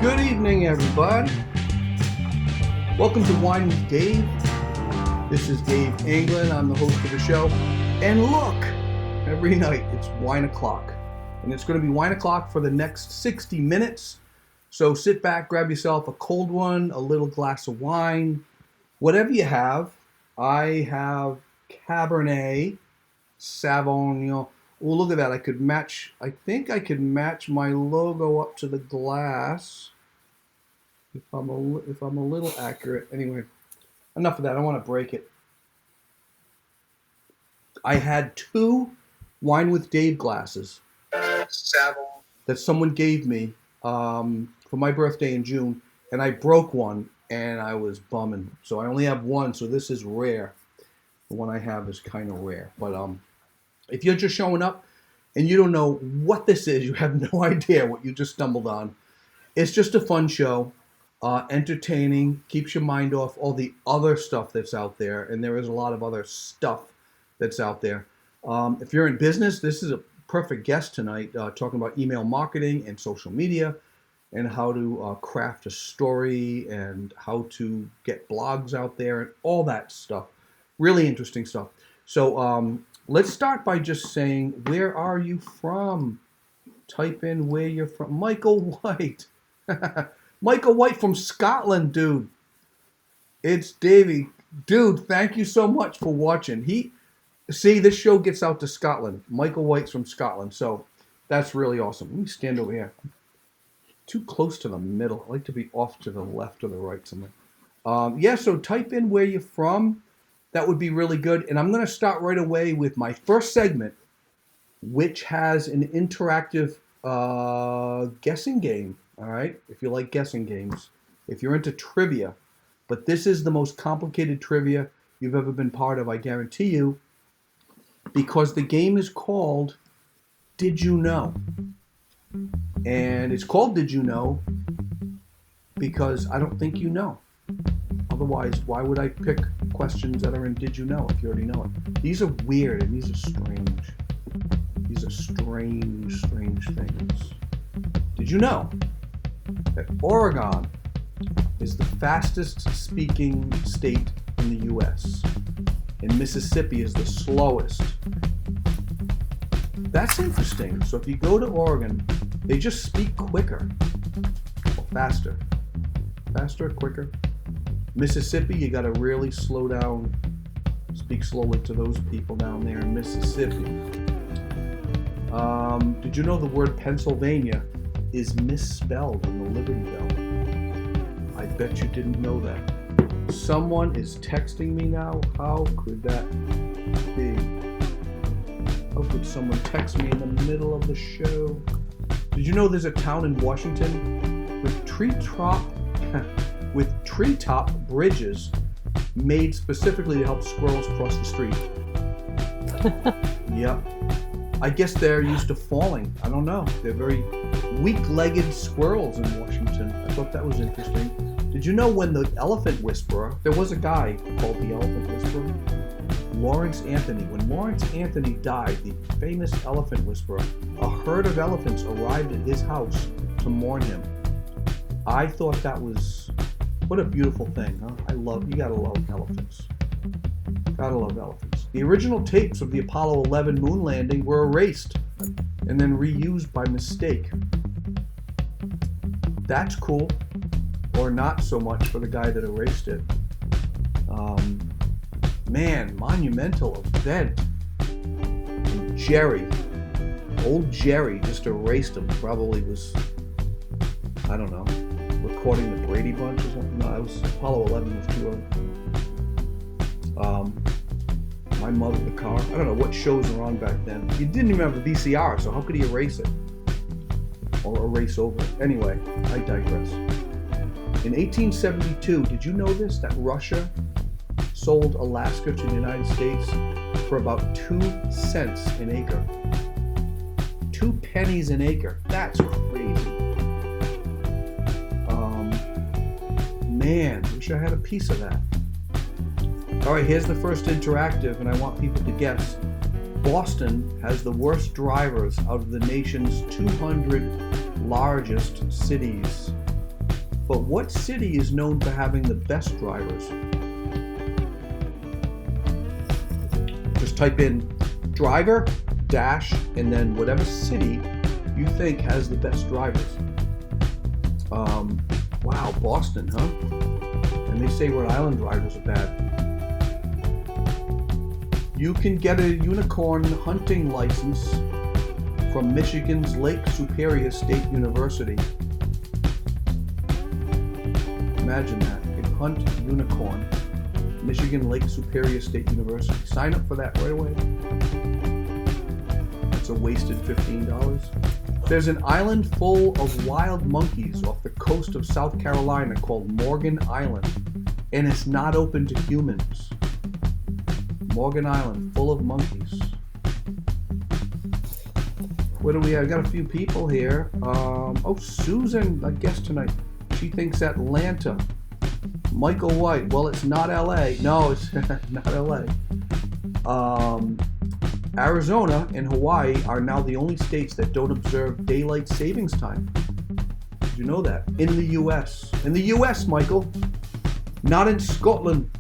Good evening, everybody. Welcome to Wine with Dave. This is Dave England. I'm the host of the show. And look, every night it's wine o'clock. And it's going to be wine o'clock for the next 60 minutes. So sit back, grab yourself a cold one, a little glass of wine, whatever you have. I have Cabernet Sauvignon. Oh, look at that. I think I could match my logo up to the glass if I'm a little accurate. Anyway, enough of that. I don't want to break it. I had 2 Wine with Dave glasses that someone gave me for my birthday in June, and I broke one, and I was bumming. So I only have one, so this is rare. The one I have is kind of rare. But if you're just showing up and you don't know what this is, you have no idea what you just stumbled on. It's just a fun show, entertaining, keeps your mind off all the other stuff that's out there, and there is a lot of other stuff that's out there. If you're in business, this is a perfect guest tonight, talking about email marketing and social media and how to craft a story and how to get blogs out there and all that stuff. Really interesting stuff. So let's start by just saying, where are you from? Type in where you're from. Michael White. Michael White from Scotland, dude. It's Davey. Dude, thank you so much for watching. See, this show gets out to Scotland. Michael White's from Scotland, so that's really awesome. Let me stand over here. Too close to the middle. I like to be off to the left or the right somewhere. So type in where you're from. That would be really good. And I'm going to start right away with my first segment, which has an interactive guessing game. All right? If you like guessing games. If you're into trivia. But this is the most complicated trivia you've ever been part of, I guarantee you. Because the game is called Did You Know? And it's called Did You Know? Because I don't think you know. Otherwise, why would I pick questions that are in Did You Know if you already know it? These are weird and these are strange. These are strange things. Did you know that Oregon is the fastest speaking state in the U.S. and Mississippi is the slowest? That's interesting. So if you go to Oregon, they just speak quicker or faster. Faster, quicker. Mississippi, you got to really slow down, speak slowly to those people down there in Mississippi. Did you know the word Pennsylvania is misspelled in the Liberty Bell? I bet you didn't know that. Someone is texting me now. How could that be? How could someone text me in the middle of the show? Did you know there's a town in Washington with treetop bridges made specifically to help squirrels cross the street? Yep. I guess they're used to falling. I don't know. They're very weak-legged squirrels in Washington. I thought that was interesting. Did you know when the Elephant Whisperer, there was a guy called the Elephant Whisperer, Lawrence Anthony. When Lawrence Anthony died, the famous Elephant Whisperer, a herd of elephants arrived at his house to mourn him. I thought that was, what a beautiful thing, huh? You gotta love elephants. Gotta love elephants. The original tapes of the Apollo 11 moon landing were erased and then reused by mistake. That's cool, or not so much for the guy that erased it. Monumental event. And old Jerry just erased him. Probably was, I don't know, recording the Brady Bunch or something. No, it was Apollo 11 was too early. My Mother, the Car. I don't know what shows were on back then. You didn't even have a VCR, so how could he erase it? Or erase over it? Anyway, I digress. In 1872, did you know this? That Russia sold Alaska to the United States for about 2 cents an acre. 2 pennies an acre. That's crazy. Wish I had a piece of that. All right, here's the first interactive, and I want people to guess. Boston has the worst drivers out of the nation's 200 largest cities. But what city is known for having the best drivers? Just type in driver, dash, and then whatever city you think has the best drivers. Wow, Boston, huh? And they say Rhode Island drivers are bad. You can get a unicorn hunting license from Michigan's Lake Superior State University. Imagine that. You can hunt unicorn. Michigan Lake Superior State University. Sign up for that right away. It's a wasted $15. There's an island full of wild monkeys off the coast of South Carolina called Morgan Island, and it's not open to humans. Morgan Island, full of monkeys. What do we have? I got a few people here. Susan, I guess tonight. She thinks Atlanta. Michael White. Well, it's not LA. No, it's not LA. Arizona and Hawaii are now the only states that don't observe daylight savings time. Did you know that? In the U.S. In the U.S., Michael. Not in Scotland.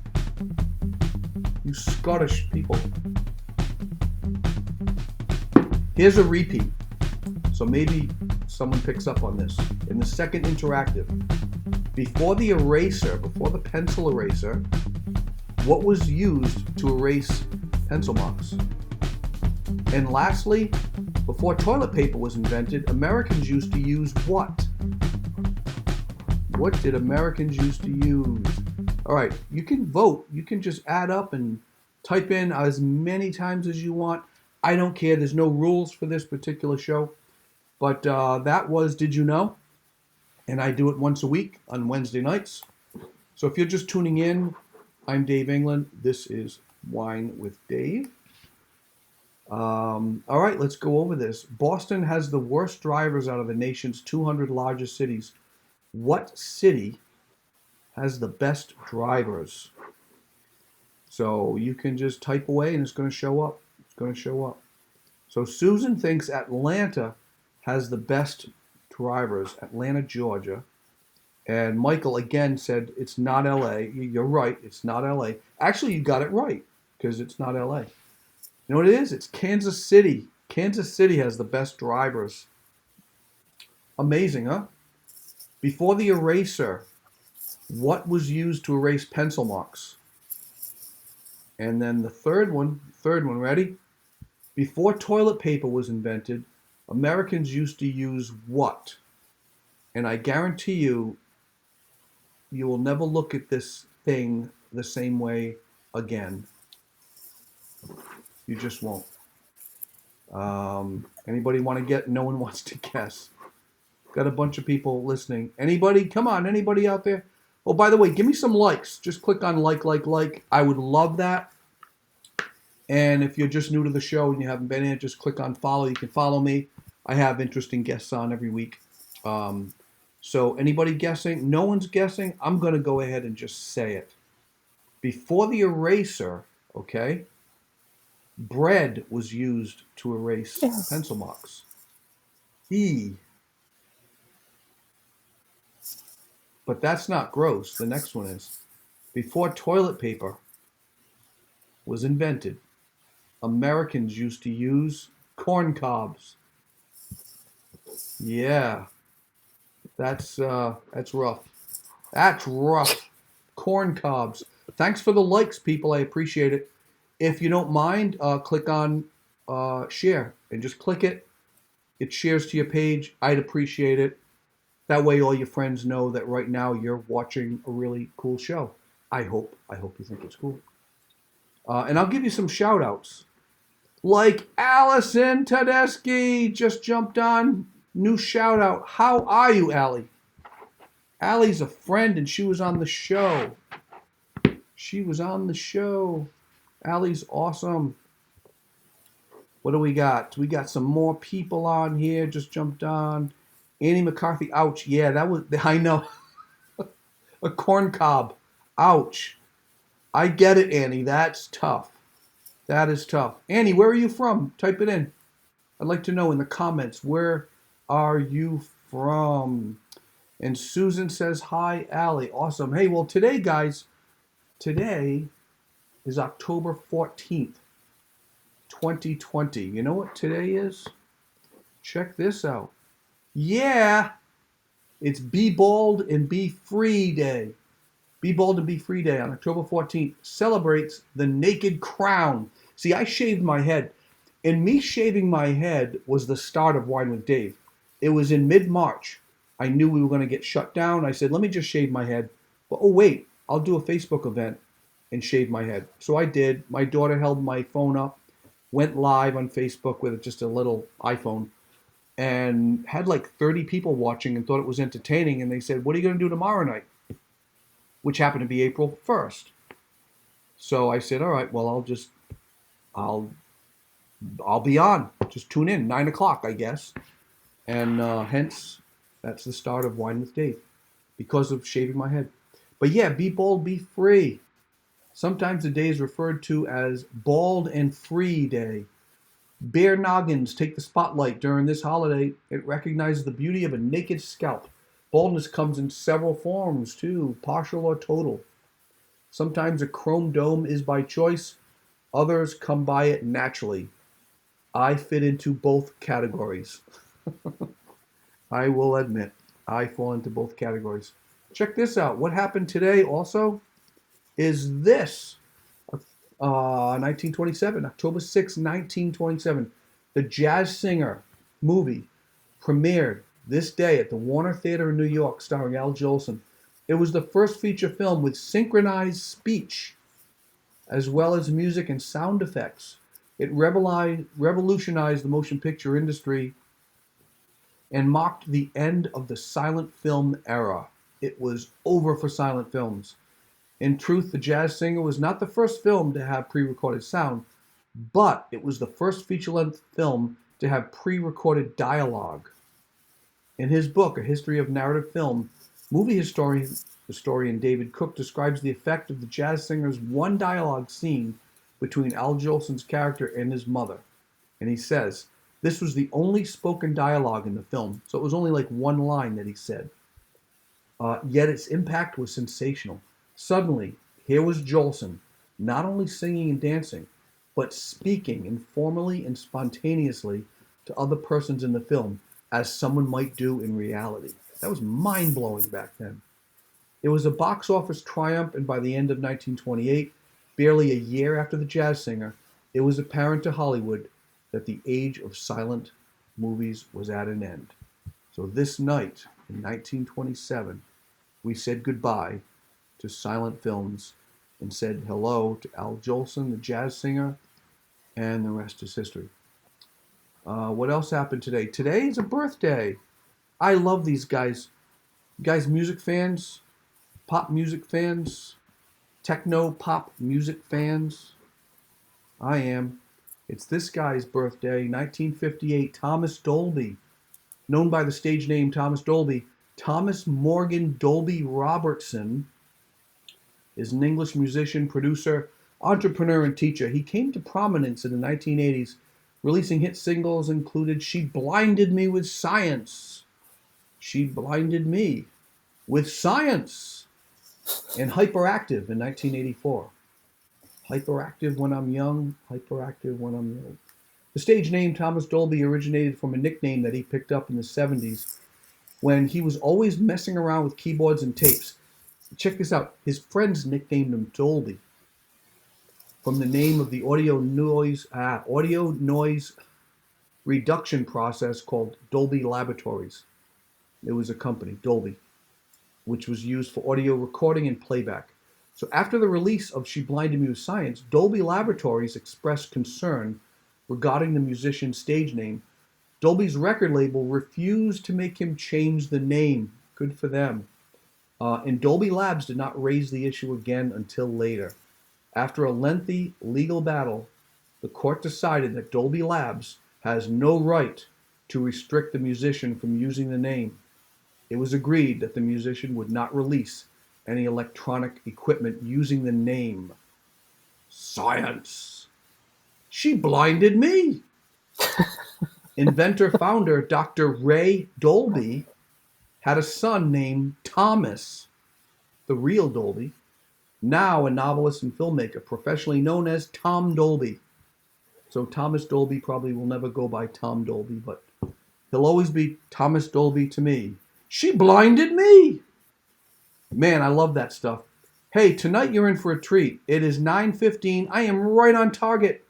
You Scottish people. Here's a repeat. So maybe someone picks up on this. In the second interactive, before the eraser, before the pencil eraser, what was used to erase pencil marks? And lastly, before toilet paper was invented, Americans used to use what? What did Americans used to use? All right, you can vote. You can just add up and type in as many times as you want. I don't care. There's no rules for this particular show. But that was Did You Know? And I do it once a week on Wednesday nights. So if you're just tuning in, I'm Dave England. This is Wine with Dave. All right, let's go over this. Boston has the worst drivers out of the nation's 200 largest cities. What city has the best drivers? So you can just type away and it's going to show up. It's going to show up. So Susan thinks Atlanta has the best drivers, Atlanta, Georgia. And Michael again said it's not LA. You're right, it's not LA. Actually, you got it right because it's not LA. You know what it is? It's Kansas City. Kansas City has the best drivers. Amazing, huh? Before the eraser, what was used to erase pencil marks? And then the third one, ready? Before toilet paper was invented, Americans used to use what? And I guarantee you, you will never look at this thing the same way again. You just won't. Anybody want to get? No one wants to guess. Got a bunch of people listening. Anybody? Come on, anybody out there? Oh, by the way, give me some likes. Just click on like. I would love that. And if you're just new to the show and you haven't been in, just click on follow. You can follow me. I have interesting guests on every week. So anybody guessing? No one's guessing. I'm going to go ahead and just say it. Before the eraser, okay, bread was used to erase pencil marks. But that's not gross. The next one is, before toilet paper was invented, Americans used to use corn cobs. Yeah, that's rough. That's rough. Corn cobs. Thanks for the likes, people. I appreciate it. If you don't mind, click on share and just click it. It shares to your page. I'd appreciate it. That way all your friends know that right now you're watching a really cool show. I hope you think it's cool. And I'll give you some shout outs. Like Allison Tedeschi just jumped on. New shout out. How are you, Allie? Allie's a friend and she was on the show. Allie's awesome. What do we got? We got some more people on here. Just jumped on. Annie McCarthy, ouch. Yeah, that was, I know. A corn cob. Ouch. I get it, Annie. That's tough. That is tough. Annie, where are you from? Type it in. I'd like to know in the comments, where are you from? And Susan says, hi, Allie. Awesome. Hey, well, today, guys, today is October 14th, 2020. You know what today is? Check this out. Yeah, it's Be Bald and Be Free Day. Be Bald and Be Free Day on October 14th celebrates the naked crown. See, I shaved my head, and me shaving my head was the start of Wine with Dave. It was in mid-March. I knew we were going to get shut down. I said, let me just shave my head. But oh, wait, I'll do a Facebook event and shave my head. So I did. My daughter held my phone up, went live on Facebook with just a little iPhone, and had like 30 people watching and thought it was entertaining. And they said, what are you going to do tomorrow night? Which happened to be April 1st. So I said, all right, well, I'll be on. Just tune in, 9 o'clock, I guess. And hence, that's the start of Wine with Dave because of shaving my head. But yeah, Be Bold, Be Free. Sometimes the day is referred to as Bald and Free Day. Bare noggins take the spotlight during this holiday. It recognizes the beauty of a naked scalp. Baldness comes in several forms too, partial or total. Sometimes a chrome dome is by choice. Others come by it naturally. I fit into both categories. I will admit, I fall into both categories. Check this out. What happened today also is this. 1927, October 6, 1927. The Jazz Singer movie premiered this day at the Warner Theater in New York, starring Al Jolson. It was the first feature film with synchronized speech, as well as music and sound effects. It revolutionized the motion picture industry and marked the end of the silent film era. It was over for silent films. In truth, The Jazz Singer was not the first film to have pre-recorded sound, but it was the first feature-length film to have pre-recorded dialogue. In his book, A History of Narrative Film, movie historian David Cook describes the effect of The Jazz Singer's one dialogue scene between Al Jolson's character and his mother. And he says, this was the only spoken dialogue in the film, so it was only like one line that he said. Yet its impact was sensational. Suddenly, here was Jolson, not only singing and dancing, but speaking informally and spontaneously to other persons in the film, as someone might do in reality. That was mind-blowing back then. It was a box office triumph, and by the end of 1928, barely a year after The Jazz Singer, it was apparent to Hollywood that the age of silent movies was at an end. So this night, in 1927, we said goodbye to silent films and said hello to Al Jolson, the jazz singer, and the rest is history. What else happened today? Today is a birthday. I love these guys. You guys, music fans, pop music fans, techno pop music fans. I am. It's this guy's birthday, 1958, Thomas Dolby. Known by the stage name Thomas Dolby, Thomas Morgan Dolby Robertson is an English musician, producer, entrepreneur, and teacher. He came to prominence in the 1980s, releasing hit singles included She Blinded Me with Science, She Blinded Me with Science, and Hyperactive in 1984. Hyperactive when I'm young, hyperactive when I'm old. The stage name Thomas Dolby originated from a nickname that he picked up in the 70s when he was always messing around with keyboards and tapes. Check this out. His friends nicknamed him Dolby from the name of the audio noise reduction process called Dolby Laboratories. It was a company, Dolby, which was used for audio recording and playback. So after the release of She Blinded Me with Science, Dolby Laboratories expressed concern regarding the musician's stage name. Dolby's record label refused to make him change the name. Good for them. And Dolby Labs did not raise the issue again until later. After a lengthy legal battle, the court decided that Dolby Labs has no right to restrict the musician from using the name. It was agreed that the musician would not release any electronic equipment using the name. Science. She blinded me. Inventor-founder Dr. Ray Dolby had a son named Thomas, the real Dolby, now a novelist and filmmaker, professionally known as Tom Dolby. So Thomas Dolby probably will never go by Tom Dolby, but he'll always be Thomas Dolby to me. She blinded me. Man, I love that stuff. Hey, tonight you're in for a treat. It is 9:15. I am right on target.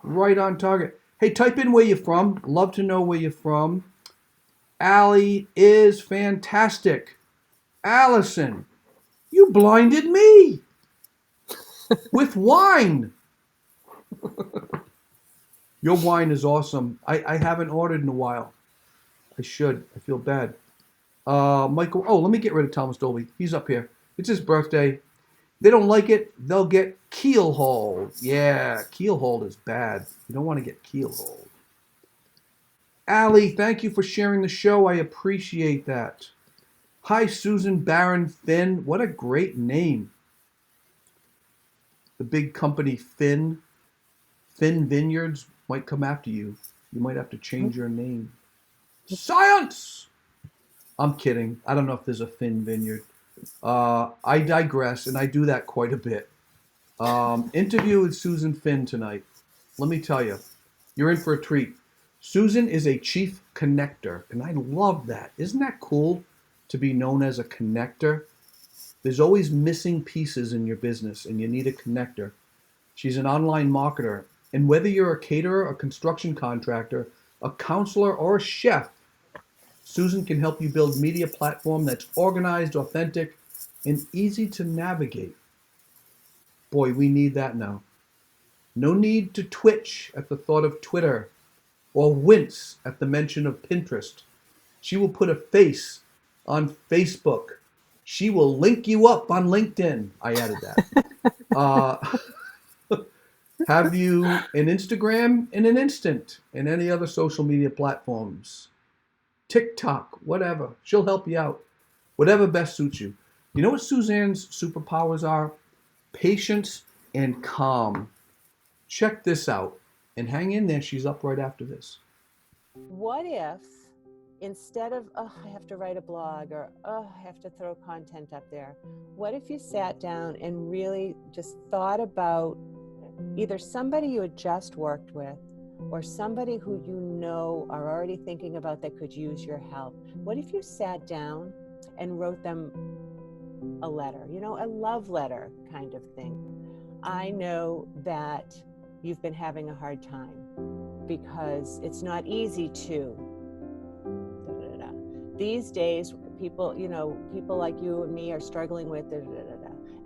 Right on target. Hey, type in where you're from. Love to know where you're from. Allie is fantastic. Allison, you blinded me with wine. Your wine is awesome. I haven't ordered in a while. I should. I feel bad. Michael, let me get rid of Thomas Dolby. He's up here. It's his birthday. They don't like it, they'll get keel-hauled. Yeah, keel-hauled is bad. You don't want to get keel-hauled. Allie, thank you for sharing the show. I appreciate that. Hi, Susan Barron Finn. What a great name. The big company Finn Vineyards might come after you. You might have to change your name. Science! I'm kidding. I don't know if there's a Finn Vineyard. I digress, and I do that quite a bit. Interview with Susan Finn tonight. Let me tell you, you're in for a treat. Susan is a chief connector, and I love that. Isn't that cool to be known as a connector? There's always missing pieces in your business, and you need a connector. She's an online marketer, and whether you're a caterer, a construction contractor, a counselor, or a chef, Susan can help you build a media platform that's organized, authentic, and easy to navigate. Boy, we need that now. No need to twitch at the thought of Twitter or wince at the mention of Pinterest. She will put a face on Facebook. She will link you up on LinkedIn. I added that. Have you an Instagram in an instant and any other social media platforms? TikTok, whatever. She'll help you out. Whatever best suits you. You know what Suzanne's superpowers are? Patience and calm. Check this out. And hang in there. She's up right after this. What if instead of, I have to write a blog or, I have to throw content up there, what if you sat down and really just thought about either somebody you had just worked with or somebody who you know are already thinking about that could use your help? What if you sat down and wrote them a letter, a love letter kind of thing? I know that you've been having a hard time because it's not easy to. These days, people like you and me are struggling with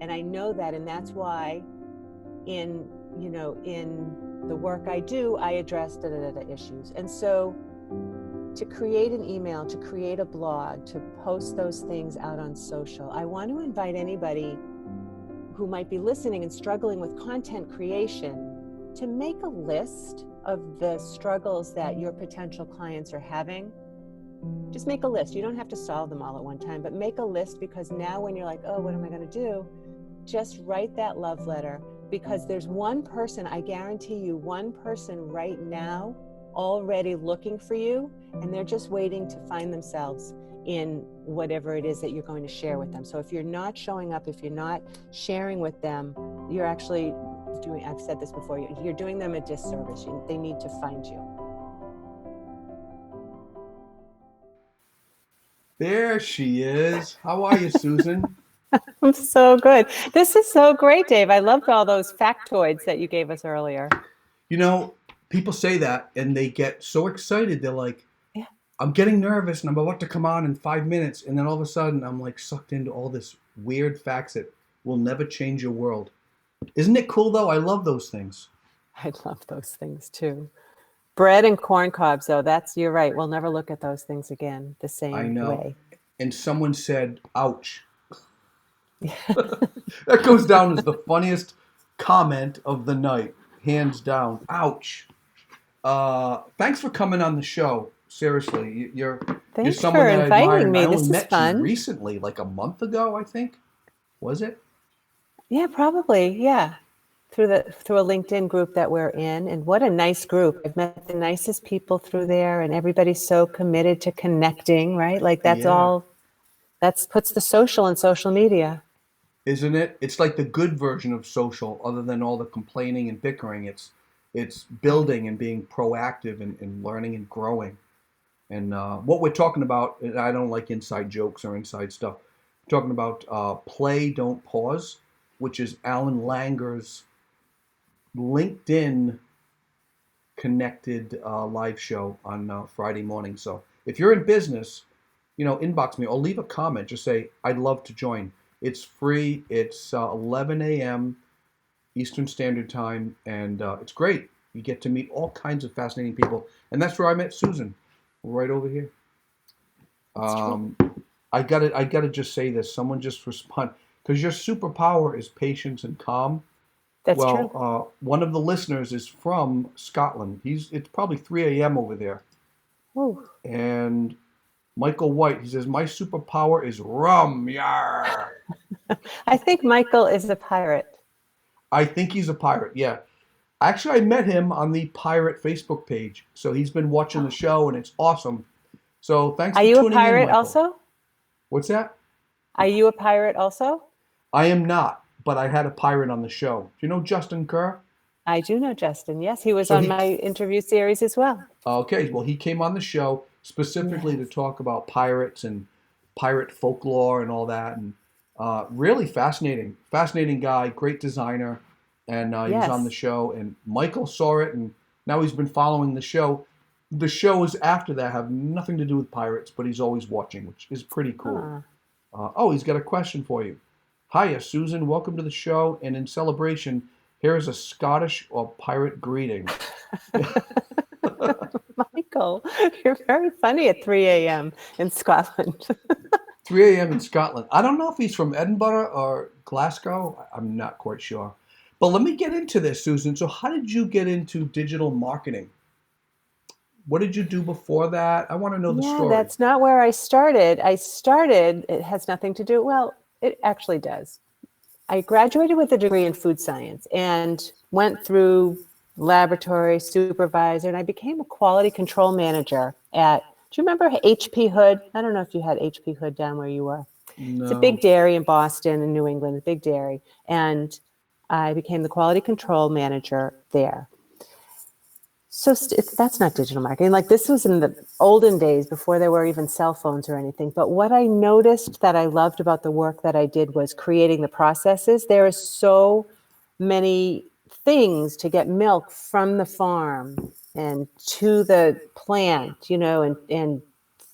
and I know that, and that's why in the work I do, I address issues. And so to create an email, to create a blog, to post those things out on social, I want to invite anybody who might be listening and struggling with content creation to make a list of the struggles that your potential clients are having. Just make a list. You don't have to solve them all at one time, but make a list, because now when you're like, what am I going to do? Just write that love letter, because there's one person, I guarantee you, one person right now already looking for you, and they're just waiting to find themselves in whatever it is that you're going to share with them. So if you're not showing up, if you're not sharing with them, you're actually doing, I've said this before, you're doing them a disservice. They need to find you. There she is. How are you, Susan? I'm so good. This is so great, Dave. I loved all those factoids that you gave us earlier. People say that and they get so excited. They're like, I'm getting nervous and I'm about to come on in 5 minutes. And then all of a sudden I'm like sucked into all this weird facts that will never change your world. Isn't it cool though? I love those things. I love those things too. Bread and corn cobs though, you're right. We'll never look at those things again the same way. I know. And someone said, ouch. That goes down as the funniest comment of the night, hands down. Ouch. Thanks for coming on the show. Seriously, you're someone that I admire. Me. I only this met is fun. You recently, like a month ago, I think. Was it? Yeah, probably. Yeah, through a LinkedIn group that we're in, and what a nice group. I've met the nicest people through there, and everybody's so committed to connecting. Right, like that's all That's puts the social in social media. Isn't it? It's like the good version of social, other than all the complaining and bickering. It's building and being proactive and learning and growing. And what we're talking about, and I don't like inside jokes or inside stuff. We're talking about Play Don't Pause, which is Alan Langer's LinkedIn connected live show on Friday morning. So if you're in business, inbox me or leave a comment. Just say, I'd love to join. It's free. It's 11 a.m. Eastern Standard Time, and it's great. You get to meet all kinds of fascinating people. And that's where I met Susan, right over here. I gotta just say this. Someone just respond, because your superpower is patience and calm. That's Well, true. one of the listeners is from Scotland. It's probably 3 a.m. over there. Ooh. And Michael White, he says, my superpower is rum. Yar. I think Michael is a pirate. I think he's a pirate. Yeah. Actually, I met him on the pirate Facebook page. So he's been watching the show, and it's awesome. So thanks Are for you a tuning in, pirate Michael. also? What's that? Are you a pirate also? I am not, but I had a pirate on the show. Do you know Justin Kerr? I do know Justin. Yes, he was So on he, my interview series as well. okay, well, he came on the show specifically to Yes. talk about pirates and pirate folklore and all that, and really fascinating guy, great designer, and he was on the Yes. show. And Michael saw it, and now he's been following the show. The shows after that have nothing to do with pirates, but he's always watching, which is pretty cool. Ah. Oh, he's got a question for you. Hiya, Susan. Welcome to the show. And in celebration, here is a Scottish or pirate greeting. Michael, you're very funny at 3 a.m. in Scotland. 3 a.m. in Scotland. I don't know if he's from Edinburgh or Glasgow. I'm not quite sure. But let me get into this, Susan. So, how did you get into digital marketing? What did you do before that? I want to know the Yeah, story. that's not where I started. It has nothing to do, well, it actually does. I graduated with a degree in food science and went through laboratory supervisor, and I became a quality control manager at, do you remember HP Hood? I don't know if you had HP Hood down where you were. It's a No. big dairy in Boston and New England, a big dairy. And I became the quality control manager there. So that's not digital marketing. Like, this was in the olden days before there were even cell phones or anything. But what I noticed that I loved about the work that I did was creating the processes. There are so many things to get milk from the farm and to the plant, and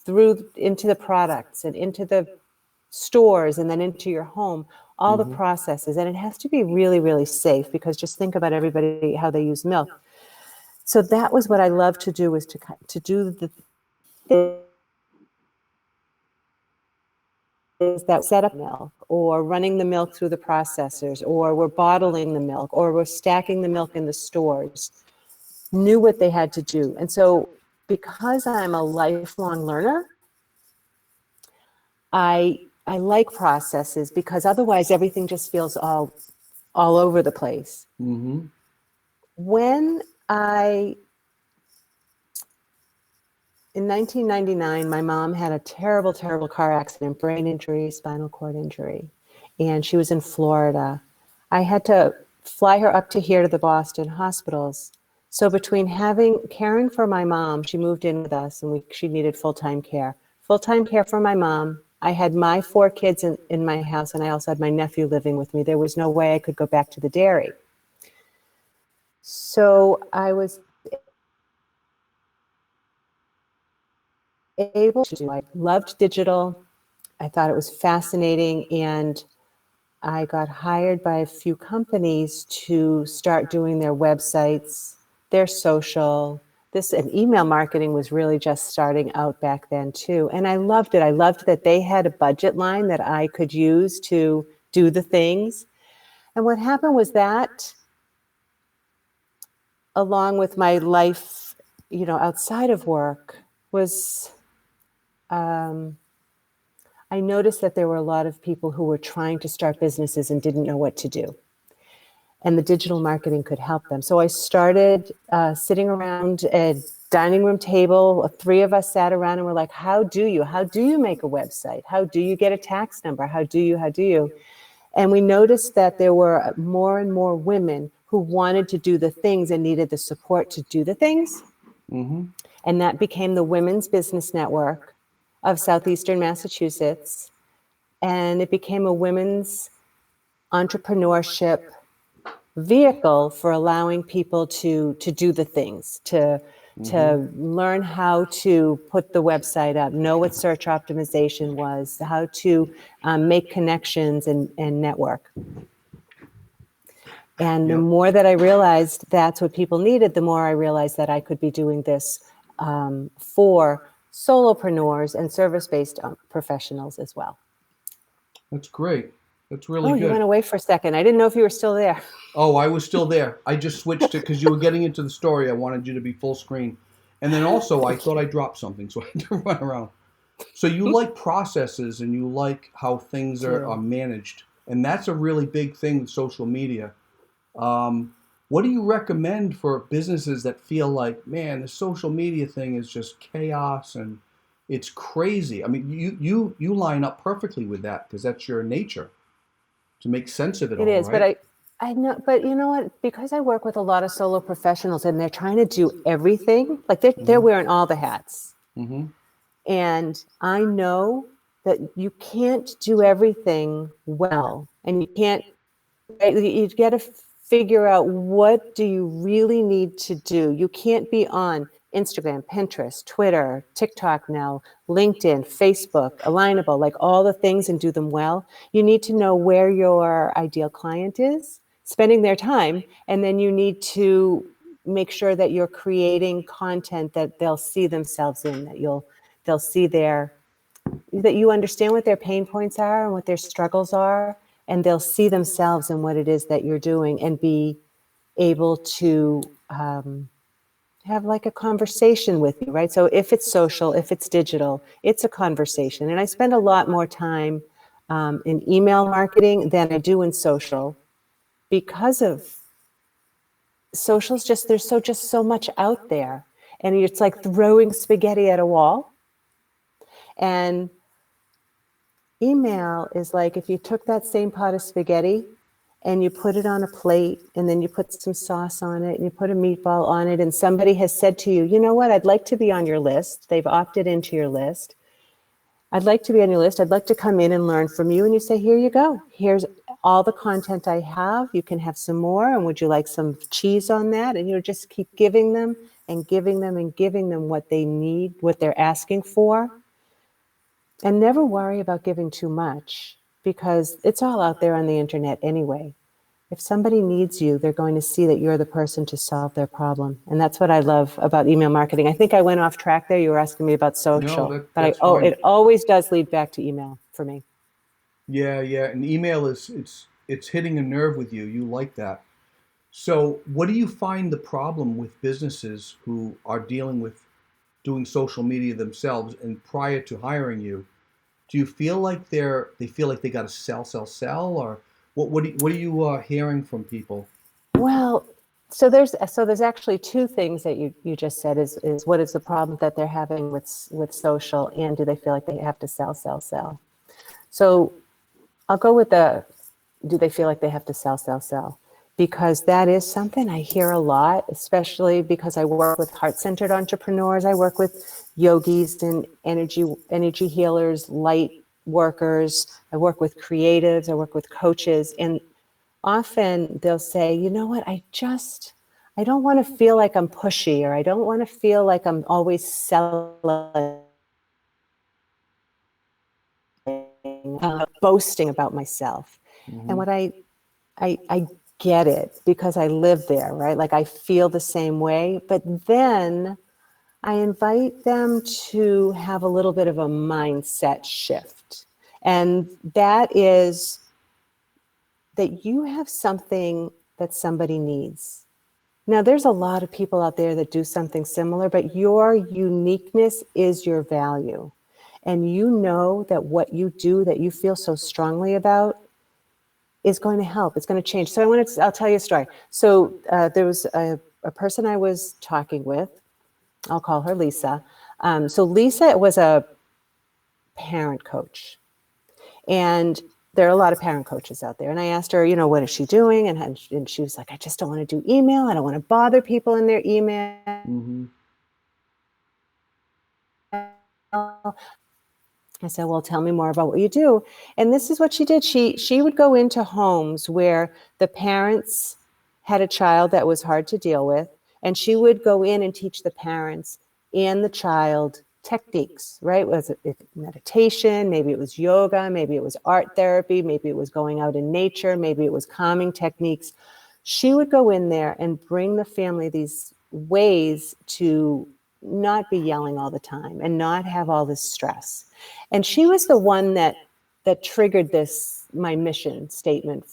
through into the products and into the stores and then into your home, all the Hmm. processes. And it has to be really, really safe, because just think about everybody, how they use milk. So that was what I loved to do, was to do the things that set up milk, or running the milk through the processors, or we're bottling the milk, or we're stacking the milk in the stores, knew what they had to do. And so, because I'm a lifelong learner, I like processes, because otherwise everything just feels all over the place. Hmm. When In 1999, my mom had a terrible, terrible car accident, brain injury, spinal cord injury, and she was in Florida. I had to fly her up to here to the Boston hospitals. So between caring for my mom, she moved in with us, and she needed full-time care. Full-time care for my mom. I had my 4 kids in my house, and I also had my nephew living with me. There was no way I could go back to the dairy. So I was able to. I loved digital. I thought it was fascinating, and I got hired by a few companies to start doing their websites, their social. And email marketing was really just starting out back then too. And I loved it. I loved that they had a budget line that I could use to do the things. And what happened was that, along with my life, outside of work, was I noticed that there were a lot of people who were trying to start businesses and didn't know what to do. And the digital marketing could help them. So I started sitting around at dining room table, three of us sat around and we're like, how do you make a website? How do you get a tax number? How do you? And we noticed that there were more and more women who wanted to do the things and needed the support to do the things. Mm-hmm. And that became the Women's Business Network of Southeastern Massachusetts. And it became a women's entrepreneurship vehicle for allowing people to do the things, to learn how to put the website up, know what search optimization was, how to make connections and network. And the more that I realized that's what people needed, the more I realized that I could be doing this for solopreneurs and service-based professionals as well. That's great. That's really good. You went away for a second. I didn't know if you were still there. Oh, I was still there. I just switched it because you were getting into the story. I wanted you to be full screen. And then also, I thought I dropped something, so I had to run around. So you like processes and you like how things are managed. And that's a really big thing with social media. What do you recommend for businesses that feel like, man, the social media thing is just chaos and it's crazy? I mean, you line up perfectly with that because that's your nature, to make sense of it all, is, right? but I know, but you know what? Because I work with a lot of solo professionals and they're trying to do everything, like they're wearing all the hats. Mm-hmm. And I know that you can't do everything well, and you got to figure out, what do you really need to do? You can't be on Instagram, Pinterest, Twitter, TikTok now, LinkedIn, Facebook, Alignable, like all the things, and do them well. You need to know where your ideal client is spending their time, and then you need to make sure that you're creating content that they'll see themselves in, that they'll see that you understand what their pain points are and what their struggles are, and they'll see themselves in what it is that you're doing and be able to have like a conversation with you, right? So if it's social, if it's digital, it's a conversation. And I spend a lot more time in email marketing than I do in social, because of socials. There's just so much out there, and it's like throwing spaghetti at a wall. And email is like if you took that same pot of spaghetti and you put it on a plate, and then you put some sauce on it, and you put a meatball on it, and somebody has said to you, you know what, I'd like to be on your list. They've opted into your list. I'd like to be on your list. I'd like to come in and learn from you. And you say, here you go. Here's all the content I have. You can have some more. And would you like some cheese on that? And you just keep giving them and giving them and giving them what they need, what they're asking for. And never worry about giving too much, because it's all out there on the internet anyway. If somebody needs you, they're going to see that you're the person to solve their problem. And that's what I love about email marketing. I think I went off track there. You were asking me about social. No, but fine. It always does lead back to email for me. Yeah. And email it's hitting a nerve with you. You like that. So what do you find the problem with businesses who are dealing with doing social media themselves, and prior to hiring you, do you feel like they feel like they got to sell, or what are you hearing from people? Well, so there's actually two things that you just said, is what is the problem that they're having with social, and do they feel like they have to sell. So I'll go with do they feel like they have to sell? Because that is something I hear a lot, especially because I work with heart-centered entrepreneurs. I work with yogis and energy healers, light workers. I work with creatives. I work with coaches. And often they'll say, you know what, I don't want to feel like I'm pushy, or I don't want to feel like I'm always selling, boasting about myself. Mm-hmm. And what I get it, because I live there, right? Like I feel the same way, but then I invite them to have a little bit of a mindset shift. And that is that you have something that somebody needs. Now, there's a lot of people out there that do something similar, but your uniqueness is your value. And you know that what you do, that you feel so strongly about, is going to help. It's going to change. So I'll tell you a story. So there was a person I was talking with, I'll call her Lisa. So Lisa was a parent coach, and there are a lot of parent coaches out there. And I asked her, what is she doing? And she was like, I just don't want to do email. I don't want to bother people in their email. Mm-hmm. I said, well, tell me more about what you do. And this is what she did. She would go into homes where the parents had a child that was hard to deal with, and she would go in and teach the parents and the child techniques, right? Was it meditation? Maybe it was yoga. Maybe it was art therapy. Maybe it was going out in nature. Maybe it was calming techniques. She would go in there and bring the family these ways to not be yelling all the time and not have all this stress. And she was the one that triggered my mission statement,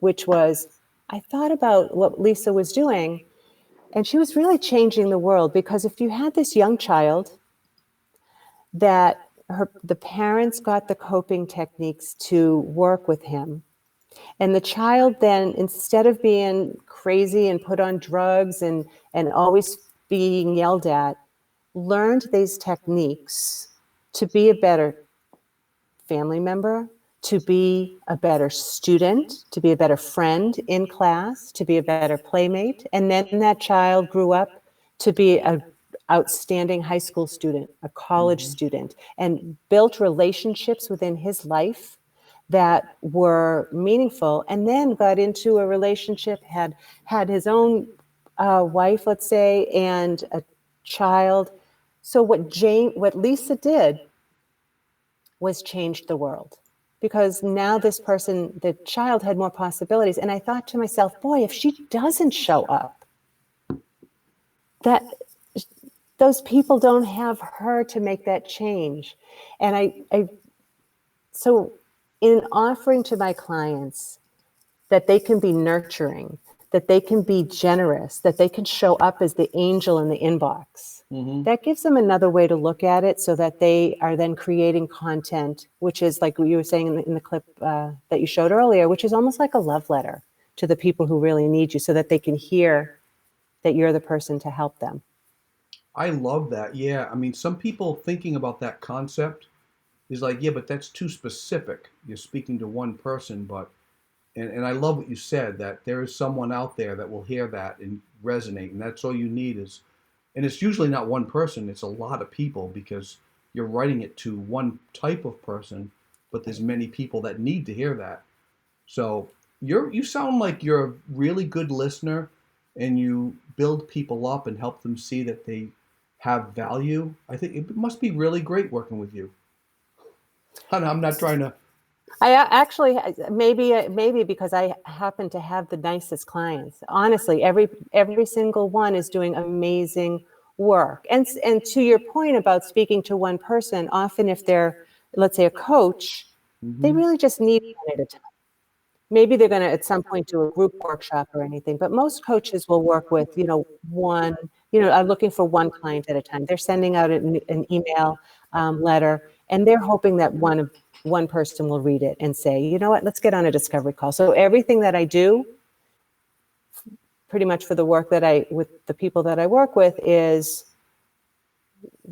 which was, I thought about what Lisa was doing, and she was really changing the world. Because if you had this young child that the parents got the coping techniques to work with him, and the child then, instead of being crazy and put on drugs and always being yelled at, learned these techniques to be a better family member, to be a better student, to be a better friend in class, to be a better playmate. And then that child grew up to be an outstanding high school student, a college student, and built relationships within his life that were meaningful, and then got into a relationship, had his own wife, let's say, and a child. So what Lisa did was change the world, because now this person, the child, had more possibilities. And I thought to myself, boy, if she doesn't show up, that those people don't have her to make that change. And so in offering to my clients that they can be nurturing, that they can be generous, that they can show up as the angel in the inbox, that gives them another way to look at it, so that they are then creating content, which is like you were saying in the clip that you showed earlier, which is almost like a love letter to the people who really need you, so that they can hear that you're the person to help them. I love that. Yeah. I mean, some people thinking about that concept is like, yeah, but that's too specific. You're speaking to one person, but and I love what you said, that there is someone out there that will hear that and resonate, and that's all you need is, and it's usually not one person, it's a lot of people, because you're writing it to one type of person, but there's many people that need to hear that. So you sound like you're a really good listener, and you build people up and help them see that they have value. I think it must be really great working with you. I'm not trying to. I actually, maybe because I happen to have the nicest clients. Honestly, every single one is doing amazing work. And to your point about speaking to one person, often if they're, let's say, a coach, they really just need one at a time. Maybe they're going to at some point do a group workshop or anything, but most coaches will work with, one, are looking for one client at a time. They're sending out an email letter, and they're hoping that one person will read it and say, you know what, let's get on a discovery call. So everything that I do, pretty much for the work with the people that I work with, is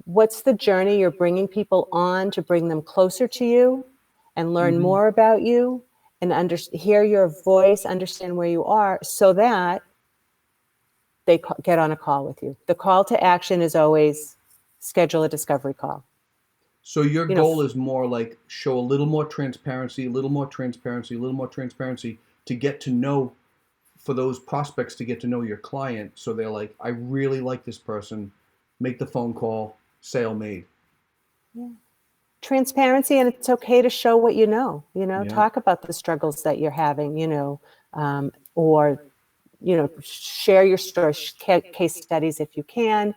what's the journey you're bringing people on to bring them closer to you and learn more about you and hear your voice, understand where you are, so that they get on a call with you. The call to action is always schedule a discovery call. So your goal is more like show a little more transparency, a little more transparency, a little more transparency to get to know, for those prospects to get to know your client, so they're like, I really like this person, make the phone call, sale made. Yeah. Transparency, and it's okay to show what you know, talk about the struggles that you're having, or, share your story, case studies if you can.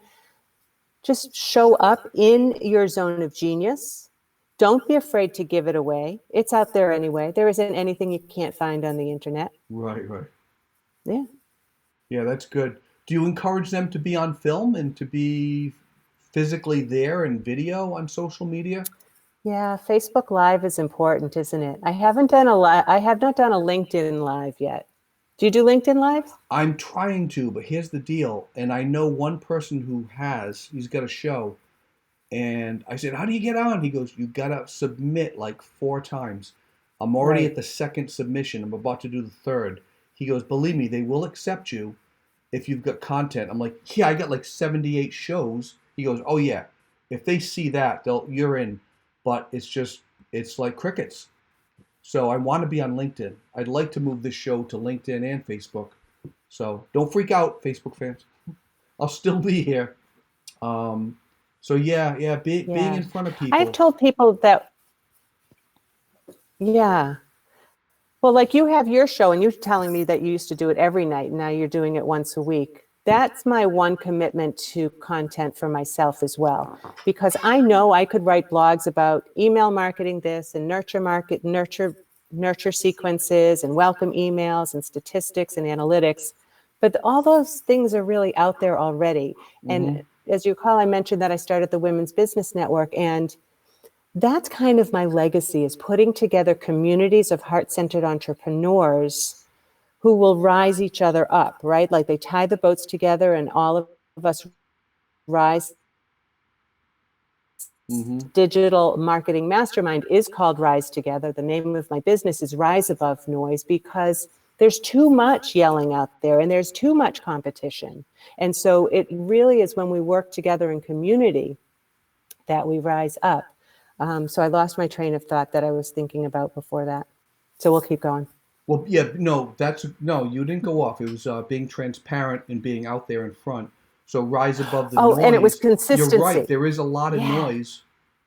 Just show up in your zone of genius. Don't be afraid to give it away. It's out there anyway. There isn't anything you can't find on the internet. Right. Yeah. Yeah, that's good. Do you encourage them to be on film and to be physically there in video on social media? Yeah, Facebook Live is important, isn't it? I have not done a LinkedIn Live yet. Do you do LinkedIn Live? I'm trying to, but here's the deal. And I know one person who he's got a show. And I said, "How do you get on?" He goes, "You gotta submit like 4 times. I'm already at Right. the second submission. I'm about to do the third." He goes, "Believe me, they will accept you if you've got content." I'm like, "Yeah, I got like 78 shows." He goes, "Oh yeah, if they see that, you're in." But it's like crickets. So I want to be on LinkedIn. I'd like to move this show to LinkedIn and Facebook. So don't freak out, Facebook fans. I'll still be here. Um, so yeah, being Yeah. in front of I've people. told people that, yeah. Well, like you have your show and you're telling me that you used to do it every night and now you're doing it once a week. That's my one commitment to content for myself as well. Because I know I could write blogs about email marketing this and nurture sequences and welcome emails and statistics and analytics. But all those things are really out there already. Hmm. And as you recall, I mentioned that I started the Women's Business Network, and that's kind of my legacy, is putting together communities of heart-centered entrepreneurs who will rise each other up, right? Like they tie the boats together and all of us rise. Hmm. Digital marketing mastermind is called Rise Together. The name of my business is Rise Above Noise, because there's too much yelling out there and there's too much competition. And so it really is when we work together in community that we rise up. So I lost my train of thought that I was thinking about before that. So we'll keep going. Well, yeah, no, no, you didn't go off. It was being transparent and being out there in front. So rise above the Oh, and it was noise. You're right. consistency. There is a lot of Yeah, noise,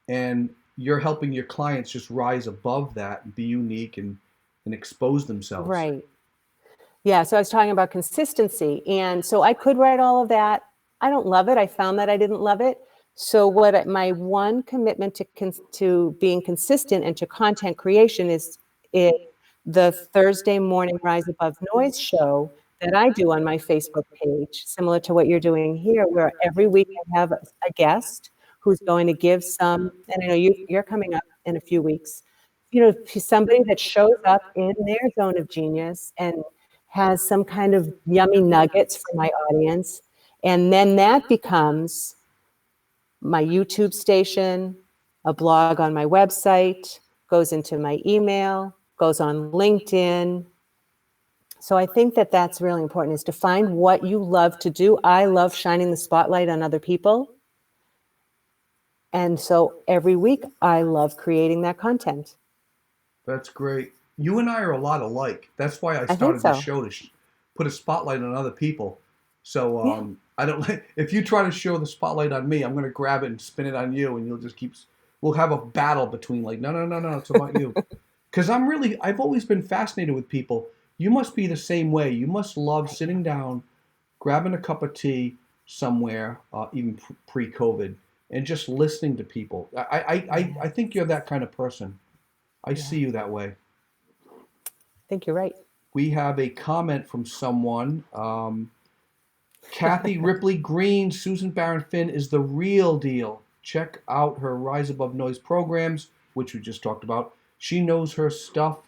and you're helping your clients just rise above that and be unique and expose themselves. right. Yeah, so I was talking about consistency. And so I could write all of that. I don't love it. I found that I didn't love it. So my one commitment to being consistent and to content creation is the Thursday morning Rise Above Noise show that I do on my Facebook page, similar to what you're doing here, where every week I have a guest who's going to give some, and I know you're coming up in a few weeks, somebody that shows up in their zone of genius and has some kind of yummy nuggets for my audience. And then that becomes my YouTube station, a blog on my website, goes into my email, goes on LinkedIn. So I think that that's really important, is to find what you love to do. I love shining the spotlight on other people. And so every week I love creating that content. That's great. You and I are a lot alike. That's why I I think started this so. show to put a spotlight on other people. So Yeah. I don't. If you try to show the spotlight on me, I'm going to grab it and spin it on you, and you'll just keep. We'll have a battle between like, no, no, no, no, it's about you. Because I've always been fascinated with people. You must be the same way. You must love sitting down, grabbing a cup of tea somewhere, even pre-COVID, and just listening to people. I think you're that kind of person. I Yeah, see you that way. I think you're right. We have a comment from someone. Kathy Ripley Green, Susan Barron Finn is the real deal. Check out her Rise Above Noise programs, which we just talked about. She knows her stuff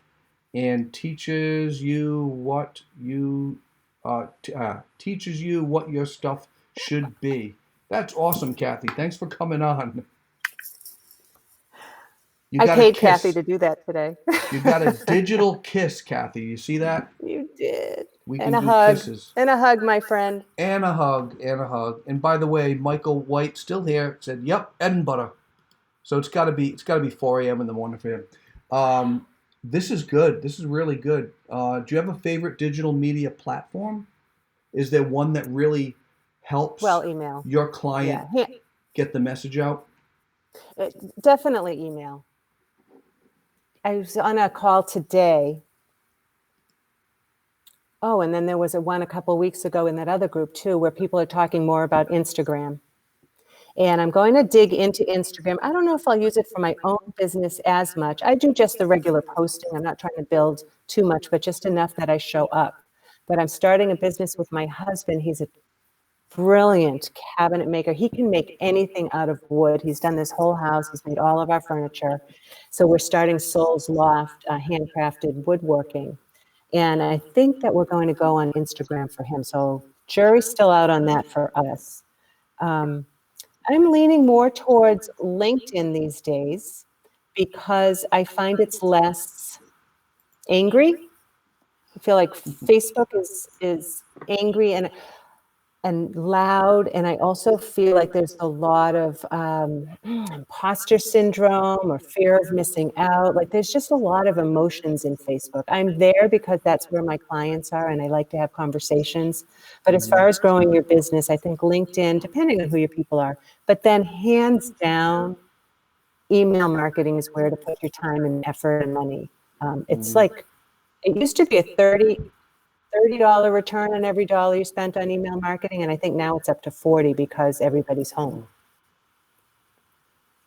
and teaches you what your stuff should be. That's awesome, Kathy. Thanks for coming on. You I got a paid Kathy kiss. to do that today. You got a digital kiss, Kathy. You see that? You did. We And can a do hug. kisses. And a hug, my friend. And a hug, and a hug. And by the way, Michael White still here said, "Yep, Edinburgh." So it's got to be 4 a.m. in the morning for him. This is good. This is really good. Do you have a favorite digital media platform? Is there one that really helps Well, email. your client Yeah, get the message out? definitely email. I was on a call today. Oh, and then there was one a couple of weeks ago in that other group too, where people are talking more about Instagram. And I'm going to dig into Instagram. I don't know if I'll use it for my own business as much. I do just the regular posting. I'm not trying to build too much, but just enough that I show up. But I'm starting a business with my husband. He's a brilliant cabinet maker. He can make anything out of wood. He's done this whole house. He's made all of our furniture. So we're starting Soul's Loft, handcrafted woodworking. And I think that we're going to go on Instagram for him. So jury's still out on that for us. I'm leaning more towards LinkedIn these days because I find it's less angry. I feel like Facebook is angry and loud, and I also feel like there's a lot of imposter syndrome or fear of missing out. Like there's just a lot of emotions in Facebook. I'm there because that's where my clients are, and I like to have conversations. But as far as growing your business, I think LinkedIn, depending on who your people are, but then hands down, email marketing is where to put your time and effort and money. It's like it used to be a $30 return on every dollar you spent on email marketing, and I think now it's up to 40 because everybody's home.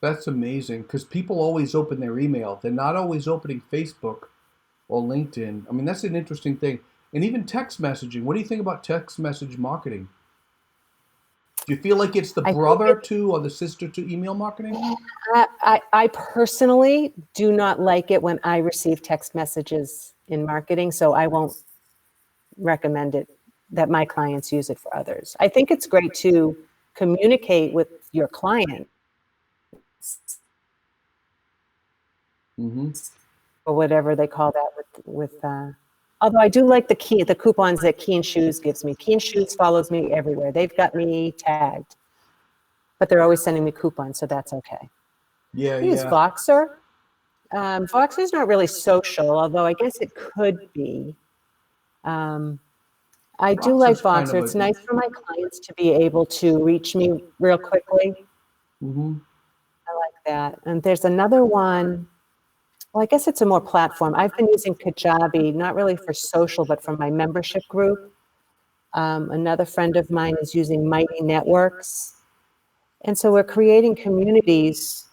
That's amazing because people always open their email. They're not always opening Facebook or LinkedIn. I mean, that's an interesting thing. And even text messaging. What do you think about text message marketing? Do you feel like it's the I brother to or the sister to email marketing? I personally do not like it when I receive text messages in marketing, so I won't recommend it that my clients use it for others. I think it's great to communicate with your client Mm-hmm. or whatever they call that with although I do like the coupons that Keen Shoes gives me. Keen Shoes follows me everywhere. They've got me tagged, but they're always sending me coupons, so that's okay. Yeah, I use yeah. Voxer. Voxer is not really social, although I guess it could be. I do like Voxer's kind Voxer. of a It's nice for my clients to be able to reach me real quickly. mm-hmm. I like that. And there's another one. Well, I guess it's a more platform. I've been using Kajabi, not really for social, but for my membership group. Another friend of mine is using Mighty Networks. And so we're creating communities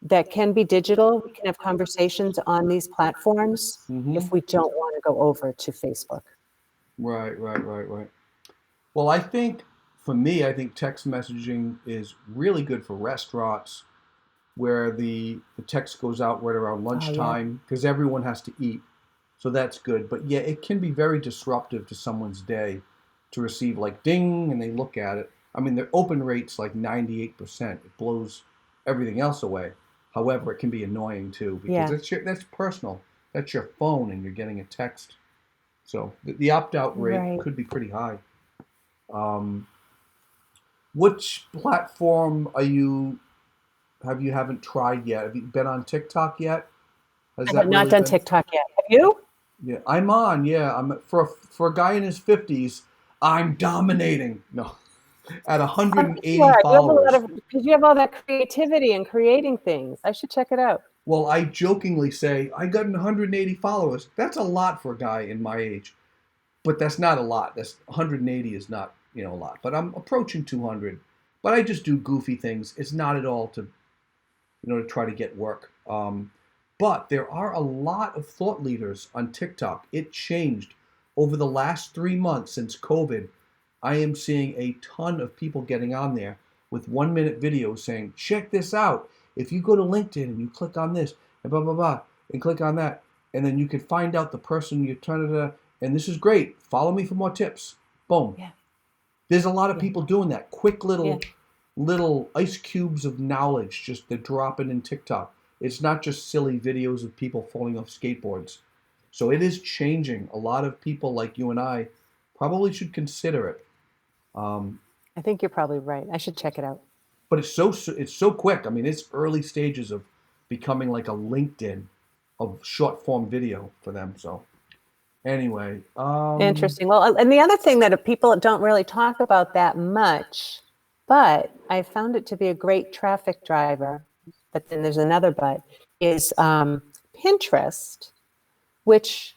that can be digital. We can have conversations on these platforms Mm-hmm. if we don't want to go over to Facebook. Right. Well, I think for me, I think text messaging is really good for restaurants where the text goes out right around Oh, yeah. lunchtime because everyone has to eat. So that's good. But yeah, it can be very disruptive to someone's day to receive like ding and they look at it. I mean, the open rate's like 98%. It blows everything else away. However, it can be annoying too because Yeah. that's personal. That's your phone and you're getting a text. So the opt-out rate Right. could be pretty high. Um, which platform are you haven't tried yet? Have you been on TikTok yet? Has I that have not really done been? TikTok yet. Have you? Yeah, I'm on. Yeah, I'm for a guy in his 50s. I'm dominating. No, at Oh, yes, you 180 are. You have a lot followers. of, because you have all that creativity and creating things. I should check it out. Well, I jokingly say I got 180 followers. That's a lot for a guy in my age, but that's not a lot. That's 180 is not a lot. But I'm approaching 200. But I just do goofy things. It's not at all to to try to get work. But there are a lot of thought leaders on TikTok. It changed over the last 3 months since COVID. I am seeing a ton of people getting on there with 1 minute videos saying, check this out. If you go to LinkedIn and you click on this and blah, blah, blah, and click on that, and then you can find out the person you're trying to, and this is great. Follow me for more tips. Boom. Yeah. There's a lot of Yeah. people doing that. Quick Yeah. little ice cubes of knowledge just they're dropping in TikTok. It's not just silly videos of people falling off skateboards. So it is changing. A lot of people like you and I probably should consider it. Um, I think you're probably right. I should check it out. but it's so quick. I mean, it's early stages of becoming like a LinkedIn of short form video for them. So anyway, Interesting. Well, and the other thing that people don't really talk about that much, but I found it to be a great traffic driver. But then there's another but is Pinterest, which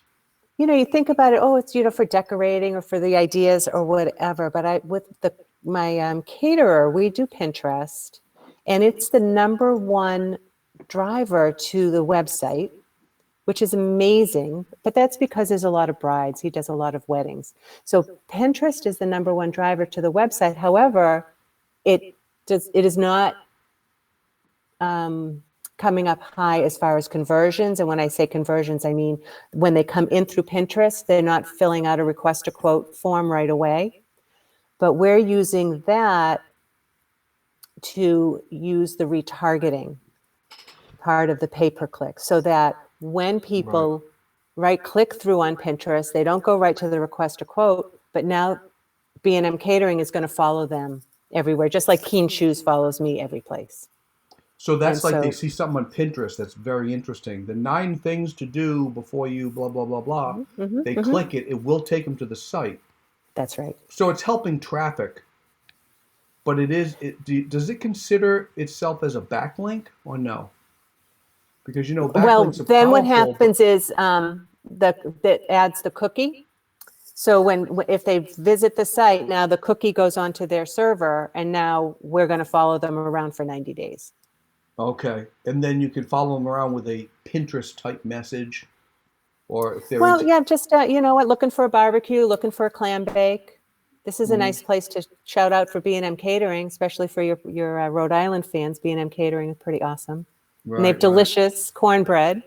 you think about it. Oh, it's for decorating or for the ideas or whatever. But with my caterer, we do Pinterest, and it's the number one driver to the website, which is amazing. But that's because there's a lot of brides. He does a lot of weddings. So Pinterest is the number one driver to the website. However, it is not coming up high as far as conversions. And when I say conversions, I mean when they come in through Pinterest, they're not filling out a request a quote form right away. But we're using that to use the retargeting part of the pay-per-click, so that when people click through on Pinterest, they don't go right to the request a quote, but now B&M Catering is going to follow them everywhere, just like Keen Shoes follows me every place. So that's like they see something on Pinterest that's very interesting. The 9 things to do before you blah, blah, blah, blah. They click it. It will take them to the site. That's right. So it's helping traffic. But does it consider itself as a backlink or no? Because, backlinks are then powerful, what happens is that adds the cookie. So if they visit the site, now the cookie goes onto their server, and now we're going to follow them around for 90 days. Okay. And then you can follow them around with a Pinterest type message, or if they're just looking for a barbecue, looking for a clam bake. This is a nice place to shout out for B&M Catering, especially for your Rhode Island fans. B&M Catering is pretty awesome. Right, and they have delicious cornbread.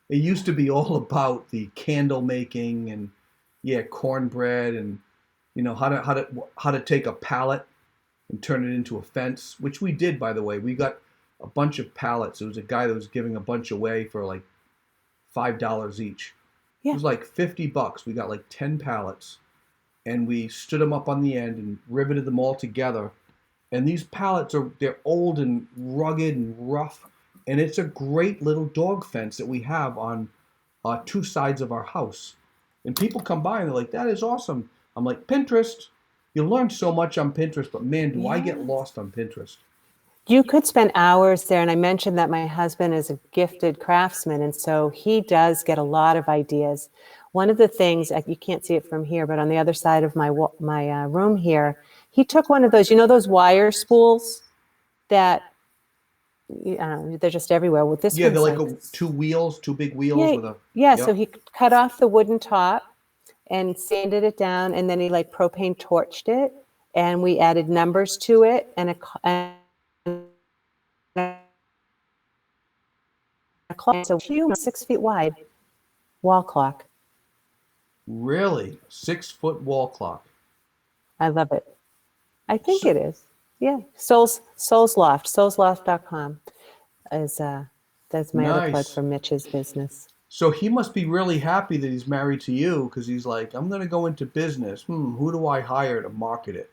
It used to be all about the candle making and cornbread and how to take a pallet and turn it into a fence, which we did, by the way. We got a bunch of pallets. It was a guy that was giving a bunch away for like $5 each. Yeah. It was like $50. We got like 10 pallets, and we stood them up on the end and riveted them all together. And these pallets they're old and rugged and rough, and it's a great little dog fence that we have on 2 sides of our house. And people come by and they're like, "That is awesome." I'm like, Pinterest. You learn so much on Pinterest, but man, do I get lost on Pinterest. You could spend hours there, and I mentioned that my husband is a gifted craftsman, and so he does get a lot of ideas. One of the things, you can't see it from here, but on the other side of my room here, he took one of those, those wire spools that they're just everywhere. With this, they're like 2 wheels, 2 big wheels with a. Yeah. So he cut off the wooden top and sanded it down, and then he propane torched it, and we added numbers to it and a clock. So 6 feet wide wall clock. Really? 6-foot wall clock. I love it. I think it is. Yeah. Soul's Loft. Soulsloft.com is that's my other plug for Mitch's business. So he must be really happy that he's married to you, because he's like, I'm going to go into business. Who do I hire to market it?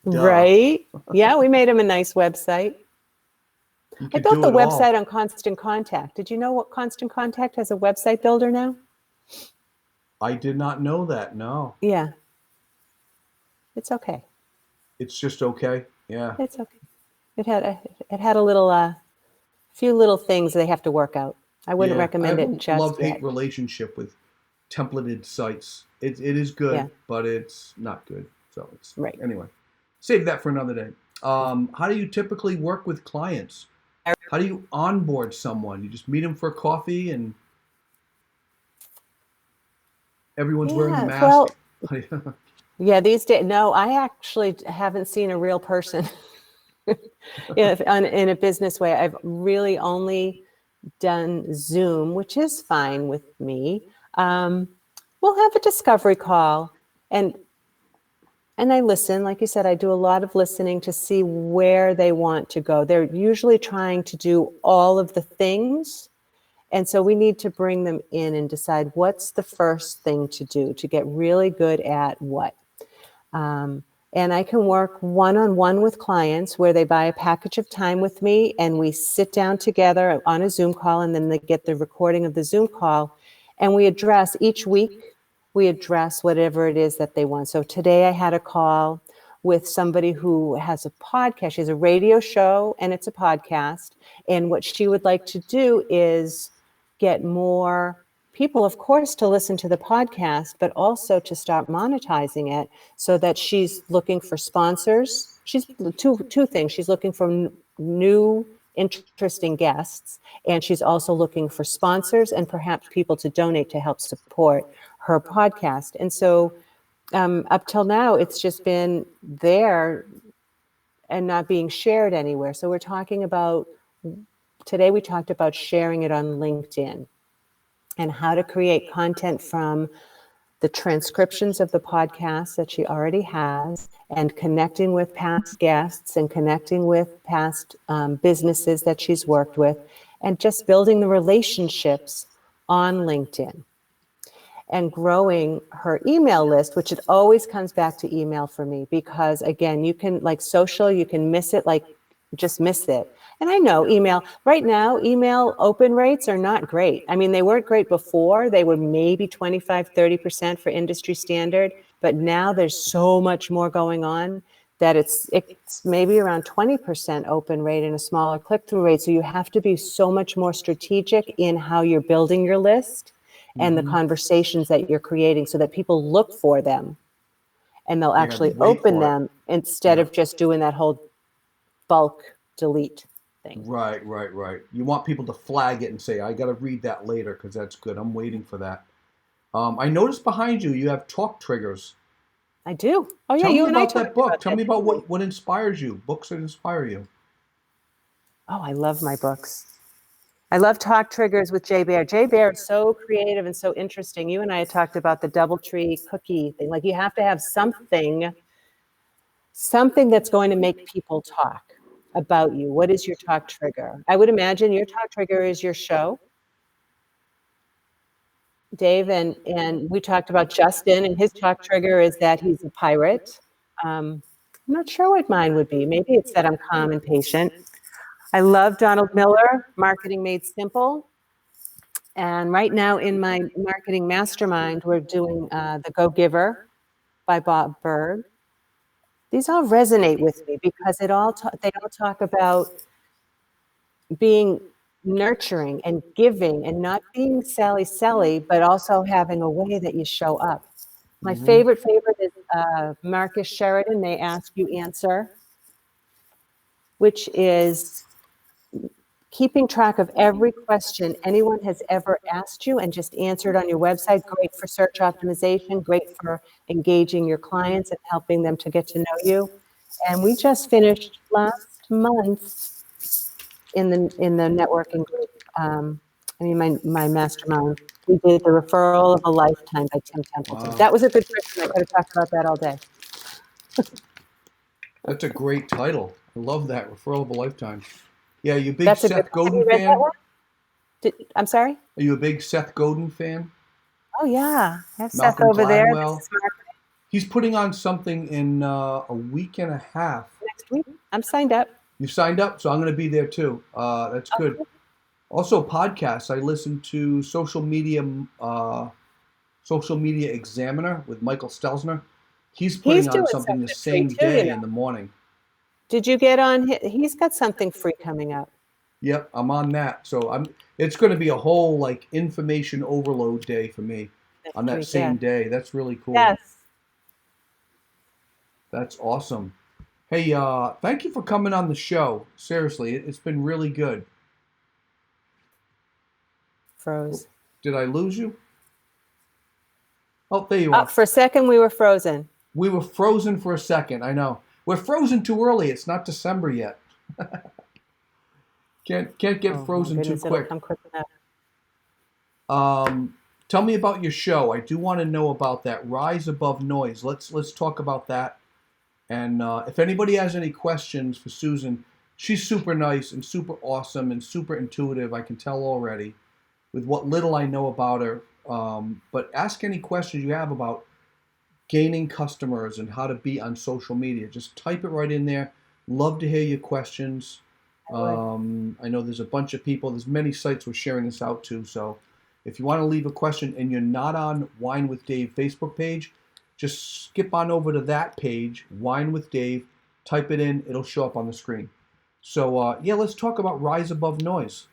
Duh. Right. Yeah, we made him a nice website. I built the website on Constant Contact. Did you know what Constant Contact has a website builder now? I did not know that, no. Yeah. It's okay. It's just okay? Yeah. It's okay. It had a little few little things they have to work out. I wouldn't recommend it just yet. I have a love-hate relationship with templated sites. It is good, but it's not good. So it's anyway. Save that for another day. How do you typically work with clients? How do you onboard someone? You just meet them for coffee and everyone's wearing a mask? Yeah, these days. No, I actually haven't seen a real person in a business way. I've really only done Zoom, which is fine with me. We'll have a discovery call, and I listen. Like you said, I do a lot of listening to see where they want to go. They're usually trying to do all of the things, and so we need to bring them in and decide what's the first thing to do to get really good at what. And I can work one-on-one with clients where they buy a package of time with me, and we sit down together on a Zoom call, and then they get the recording of the Zoom call, and we address each week. We address whatever it is that they want. So today I had a call with somebody who has a podcast. She has a radio show and it's a podcast. And what she would like to do is get more people, of course, to listen to the podcast, but also to start monetizing it, so that she's looking for sponsors. She's two things. She's looking for new, interesting guests, and she's also looking for sponsors and perhaps people to donate to help support her podcast. And so up till now, it's just been there and not being shared anywhere. So we're talking about today we talked about sharing it on LinkedIn and how to create content from the transcriptions of the podcasts that she already has, and connecting with past guests and connecting with past businesses that she's worked with, and just building the relationships on LinkedIn and growing her email list, which it always comes back to email for me, because again, you can, like social, you can miss it, like just miss it. And I know email, right now, email open rates are not great. I mean, they weren't great before. They were maybe 25, 30% for industry standard, but now there's so much more going on that it's maybe around 20% open rate and a smaller click-through rate. So you have to be so much more strategic in how you're building your list and the conversations that you're creating so that people look for them and they'll actually open them instead of just doing that whole bulk delete thing. Right. You want people to flag it and say, I got to read that later because that's good. I'm waiting for that. I noticed behind you, you have talk triggers. I do. Oh yeah, Tell you me and I about that talked book. about Tell that me about before. what inspires you, books that inspire you. Oh, I love my books. I love Talk Triggers with Jay Baer. Jay Baer is so creative and so interesting. You and I had talked about the DoubleTree cookie thing. Like, you have to have something that's going to make people talk about you. What is your talk trigger? I would imagine your talk trigger is your show, Dave, and we talked about Justin, and his talk trigger is that he's a pirate. I'm not sure what mine would be. Maybe it's that I'm calm and patient. I love Donald Miller, Marketing Made Simple. And right now in my marketing mastermind, we're doing The Go Giver by Bob Berg. These all resonate with me because they all talk about being nurturing and giving and not being Sally, but also having a way that you show up. My favorite is Marcus Sheridan, They Ask You Answer, which is keeping track of every question anyone has ever asked you and just answered on your website. Great for search optimization, great for engaging your clients and helping them to get to know you. And we just finished last month in the networking group. My mastermind. We did The Referral of a Lifetime by Tim Templeton. Wow. That was a good question. I could have talked about that all day. That's a great title. I love that, Referral of a Lifetime. Yeah, you a big Seth Godin fan? I'm sorry? Are you a big Seth Godin fan? Oh yeah, I have Malcolm Seth over Gladwell. there. He's putting on something in a week and a half. Next week, I'm signed up. You signed up, so I'm going to be there too. That's good. Okay. Also, podcasts. I listen to Social Media Examiner with Michael Stelzner. He's putting on something the same day in the morning. Did you get on? He's got something free coming up. Yep, I'm on that. So it's going to be a whole like information overload day for me on that same day. That's really cool. Yes. That's awesome. Hey, thank you for coming on the show. Seriously, it's been really good. Froze. Did I lose you? Oh, there you are. For a second, we were frozen. We were frozen for a second. I know. We're frozen too early. It's not December yet. Can't get frozen too quick. It'll come quick enough. Tell me about your show. I do want to know about that. Rise Above Noise. Let's talk about that. And if anybody has any questions for Susan, she's super nice and super awesome and super intuitive. I can tell already with what little I know about her. But ask any questions you have about gaining customers and how to be on social media. Just type it right in there. Love to hear your questions. I know there's a bunch of people. There's many sites we're sharing this out to. So if you want to leave a question and you're not on Wine with Dave Facebook page, just skip on over to that page, Wine with Dave. Type it in. It'll show up on the screen. So yeah, let's talk about Rise Above Noise.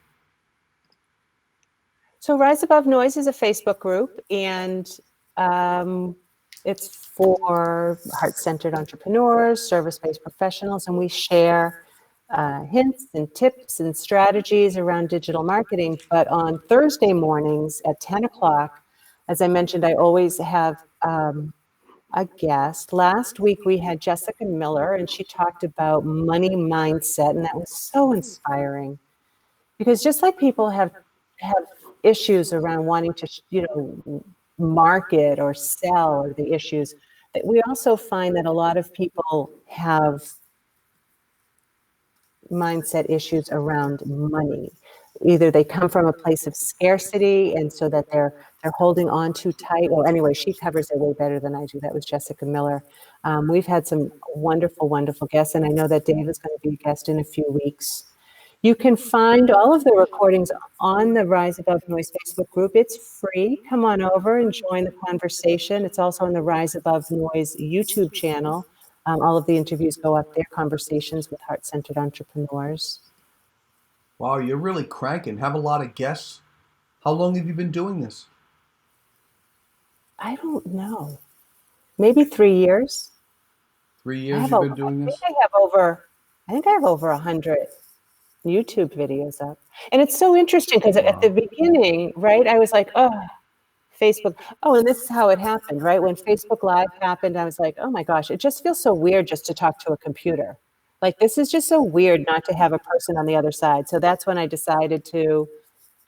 So Rise Above Noise is a Facebook group, and it's for heart-centered entrepreneurs, service-based professionals, and we share hints and tips and strategies around digital marketing. But on Thursday mornings at 10 o'clock, as I mentioned, I always have a guest. Last week we had Jessica Miller, and she talked about money mindset, and that was so inspiring. Because just like people have issues around wanting to, market or sell, or the issues, that we also find that a lot of people have mindset issues around money. Either they come from a place of scarcity, and so that they're holding on too tight. Well, anyway, she covers it way better than I do. That was Jessica Miller. We've had some wonderful, wonderful guests, and I know that Dave is going to be a guest in a few weeks. You can find all of the recordings on the Rise Above Noise Facebook group. It's free. Come on over and join the conversation. It's also on the Rise Above Noise YouTube channel. All of the interviews go up there, conversations with heart-centered entrepreneurs. Wow, you're really cranking. Have a lot of guests. How long have you been doing this? I don't know. Maybe 3 years. 3 years you've been doing this? I think I have over 100 YouTube videos up. And it's so interesting because at the beginning, right, I was like, oh, Facebook. Oh, and this is how it happened, right? When Facebook Live happened, I was like, oh my gosh, it just feels so weird just to talk to a computer. Like, this is just so weird not to have a person on the other side. So that's when I decided to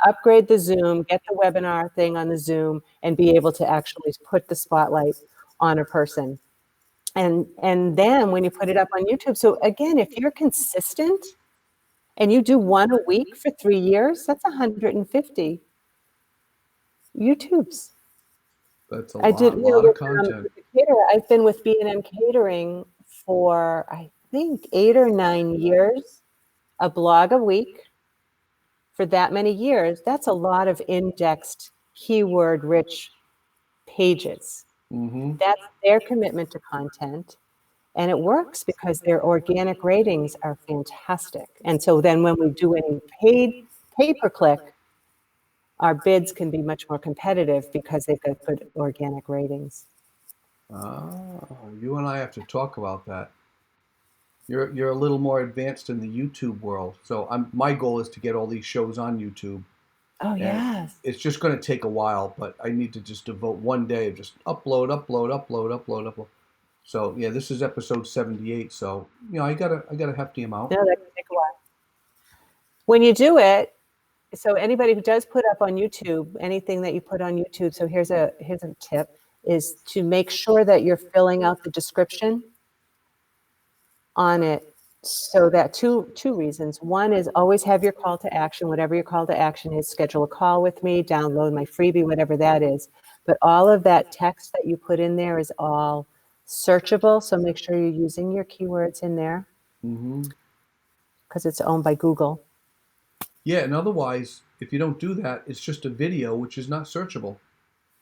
upgrade the Zoom, get the webinar thing on the Zoom, and be able to actually put the spotlight on a person. And then when you put it up on YouTube, so again, if you're consistent and you do one a week for 3 years, that's 150 YouTubes. That's a lot of content. I've been with B&M Catering for, I think, 8 or 9 years, a blog a week for that many years. That's a lot of indexed, keyword-rich pages. Mm-hmm. That's their commitment to content. And it works because their organic ratings are fantastic. And so then when we do any paid pay-per-click, our bids can be much more competitive because they've got good organic ratings. You and I have to talk about that. You're a little more advanced in the YouTube world. So my goal is to get all these shows on YouTube. Oh, yes. It's just going to take a while, but I need to just devote one day of just upload. So yeah, this is episode 78. So I got a hefty amount. No, that can take a while. When you do it, so anybody who does put up on YouTube, anything that you put on YouTube, so here's a tip, is to make sure that you're filling out the description on it. So that two reasons. One is always have your call to action, whatever your call to action is. Schedule a call with me, download my freebie, whatever that is. But all of that text that you put in there is all searchable. So make sure you're using your keywords in there, because it's owned by Google. Yeah, and otherwise, if you don't do that, it's just a video which is not searchable.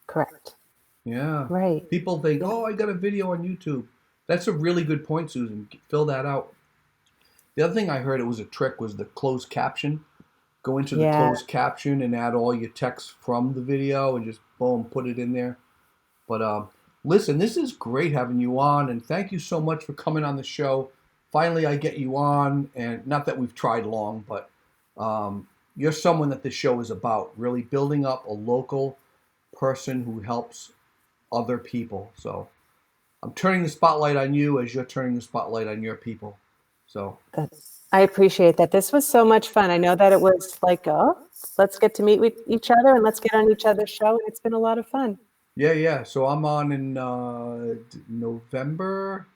Correct. Yeah. Right. People think, oh, I got a video on YouTube. That's a really good point, Susan. Fill that out. The other thing I heard, it was a trick, was the closed caption. Go into the closed caption and add all your text from the video and just boom, put it in there. But listen, this is great having you on, and thank you so much for coming on the show. Finally, I get you on, and not that we've tried long, but you're someone that the show is about, really building up a local person who helps other people. So I'm turning the spotlight on you as you're turning the spotlight on your people. So I appreciate that. This was so much fun. I know that it was like, oh, let's get to meet with each other and let's get on each other's show. It's been a lot of fun. Yeah. So I'm on in November.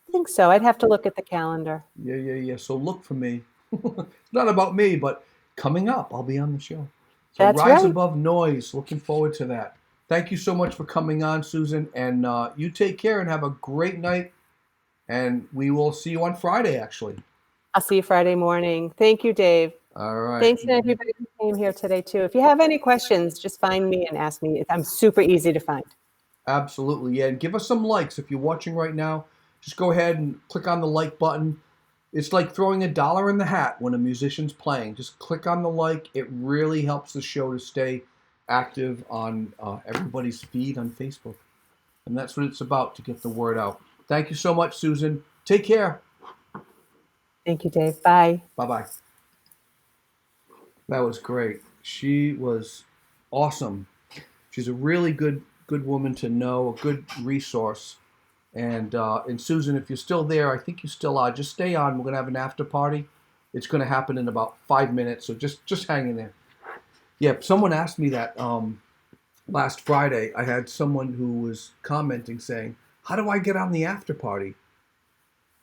I think so. I'd have to look at the calendar. Yeah. So look for me. It's not about me, but coming up, I'll be on the show. So That's Rise right. Above Noise. Looking forward to that. Thank you so much for coming on, Susan. And you take care and have a great night. And we will see you on Friday, actually. I'll see you Friday morning. Thank you, Dave. All right. Thanks to everybody who came here today, too. If you have any questions, just find me and ask me. I'm super easy to find. Absolutely. Yeah. And give us some likes. If you're watching right now, just go ahead and click on the like button. It's like throwing $1 in the hat when a musician's playing. Just click on the like. It really helps the show to stay active on everybody's feed on Facebook. And that's what it's about, to get the word out. Thank you so much, Susan. Take care. Thank you, Dave. Bye. Bye-bye. That was great. She was awesome. She's a really good woman to know, a good resource. And Susan, if you're still there, I think you still are. Just stay on. We're going to have an after party. It's going to happen in about 5 minutes, so just hang in there. Yeah, someone asked me that last Friday. I had someone who was commenting saying, how do I get on the after party?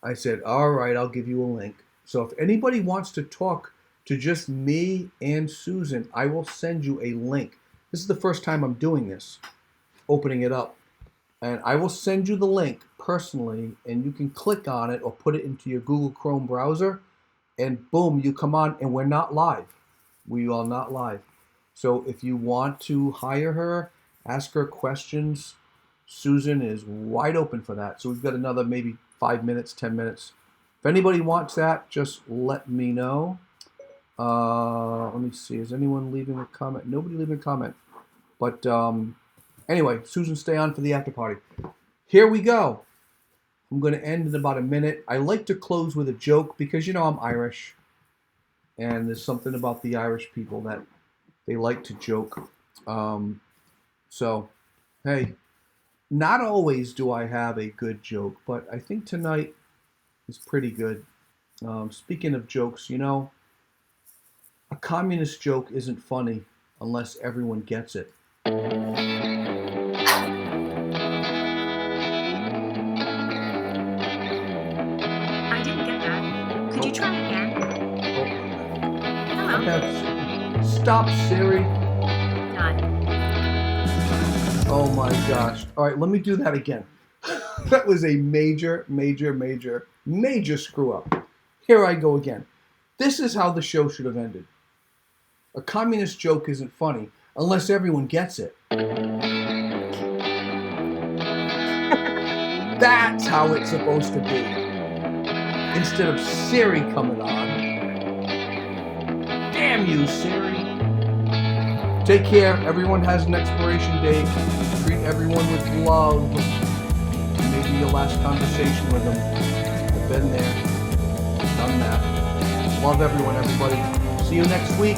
I said, all right, I'll give you a link. So if anybody wants to talk to just me and Susan, I will send you a link. This is the first time I'm doing this, opening it up. And I will send you the link personally, and you can click on it or put it into your Google Chrome browser, and boom, you come on, and we're not live. We are not live. So if you want to hire her, ask her questions, Susan is wide open for that. So we've got another maybe 5 minutes, 10 minutes. If anybody wants that, just let me know. Let me see. Is anyone leaving a comment? Nobody leaving a comment. But anyway, Susan, stay on for the after party. Here we go. I'm going to end in about a minute. I like to close with a joke because, you know, I'm Irish. And there's something about the Irish people that they like to joke. So, hey, not always do I have a good joke, but I think tonight is pretty good. Speaking of jokes, you know, a communist joke isn't funny unless everyone gets it. I didn't get that. Could you try again? Hello? Stop, Siri. Done. Oh my gosh. All right, let me do that again. That was a major screw up. Here I go again. This is how the show should have ended. A communist joke isn't funny unless everyone gets it. That's how it's supposed to be. Instead of Siri coming on. Damn you, Siri. Take care. Everyone has an expiration date. Treat everyone with love. Maybe your last conversation with them. I've been there. Done that. Love everyone, everybody. See you next week.